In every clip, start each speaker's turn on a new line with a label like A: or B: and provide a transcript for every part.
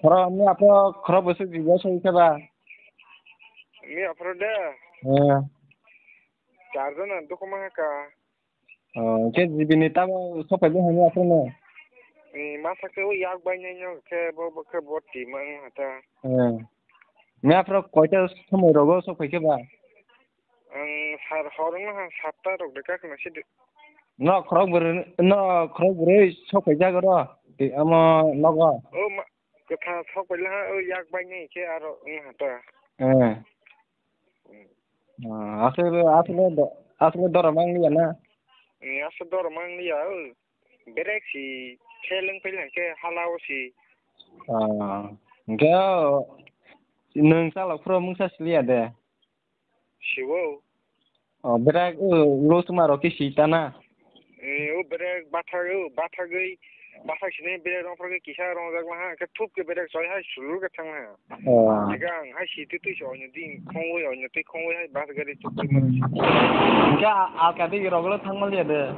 A: Khara mi apa khara bosu jiwa soi ka ba.
B: Mi afro da.
A: Eh.
B: Charjana dokoma ka.
A: Ke jibini ta sopai de hani apa na.
B: Masa ke yak banyak ke ke boti mang hata.
A: Mi apa koita samai rogo sopai ke ba.
B: Sar horong ha satta rok deka kena sih.
A: No khara beri sopai jaga ro. Di ama logo.
B: Ketha sok pala yak banyak ke aro hata.
A: Asli dora mang ni na.
B: Asa dor mang ni ya. Berek si keleng pelang ke halau si.
A: Enggak neng salah pro mung saslia de.
B: Siwo.
A: Berek lo sumaro ki sitana.
B: Berek bathagui bathak sini berek rong pergi kisah rong jak lah ke tup ke berek soy hai sulu ke tang ha. Jika hai situ tu soy nyedi kongwe hai bas gari tup ke mana.
A: Enggak alkati roglo tangmal ya de.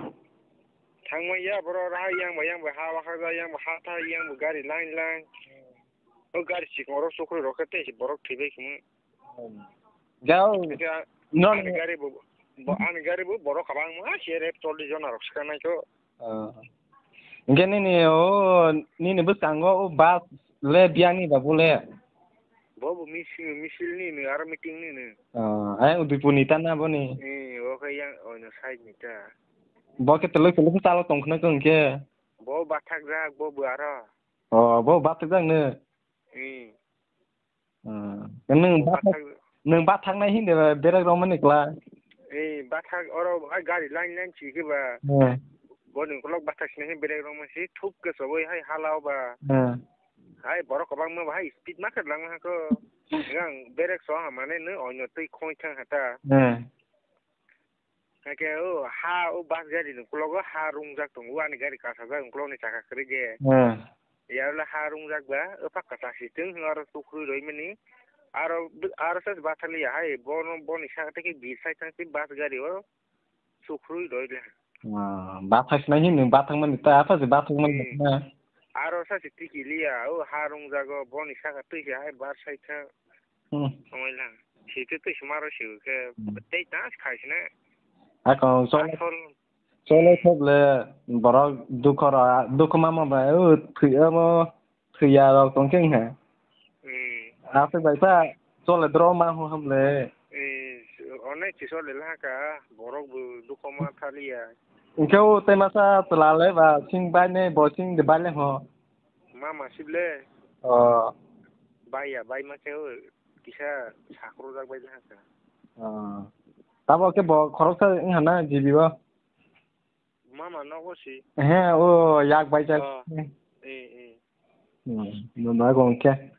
B: Tangma ya bro rah yang bahawa kaza yang bahata yang gari lain. Gari si koro sukru rokete si borok tibe kimu.
A: Jauh.
B: Non gari bu borok kabang mah si rep toli jona rok sekarang itu.
A: Enggak ni besanggo bas le biang ni ba boleh.
B: Bobo misil ni ara meeting ni.
A: Udah punitan apa nih?
B: Oke yang on side ni ta.
A: Bo ke teluk salo tongkna ke engke.
B: Bo bathak jak bo ara.
A: Bo bathak jak ne. Neng bathak na hinde berak roman ikla.
B: Bathak oro gari lain ci ke ba. Bo ning kolok bathak sini berak roman si thup ke soboi hai halau ba. Hai borok kabang ma hai speed market lang ha ko. Ngang berak so ha mane ne onyo tei khoi thang hata. Ke bas gari ning kolok ha rung jak tong wa ni gari ka sa jak kolok ni chaka krege. Ya la ha rung jak ba pak ka sa situng ngaro sukru roi meni. Aro sas bathali hai bon isa te ki bisai tang si bas gari o sukru roi le.
A: Bathak na hin bathak man ta apa se bathak man na.
B: Aro sas tiki liya ha rung jago bon isa ka tu hai bar sai tha. Oila. Situ tu smaro siu ke tei tas khai sina.
A: Ako solo thoble borok dukh mama ba thuya ro tongking ha. Apa baisa solo drama ho hamle.
B: Onai chiso le la ka borok bu dukoma thalia.
A: Engkau temasa telale ba sing bane bo sing de bale ho.
B: Mama sible. Bai ma ke kisa sakro jak bai la ka.
A: Tabo ke bo khoroksa ngana jibiwa.
B: Mama no ko si.
A: Yak bai jak. No na gong ke.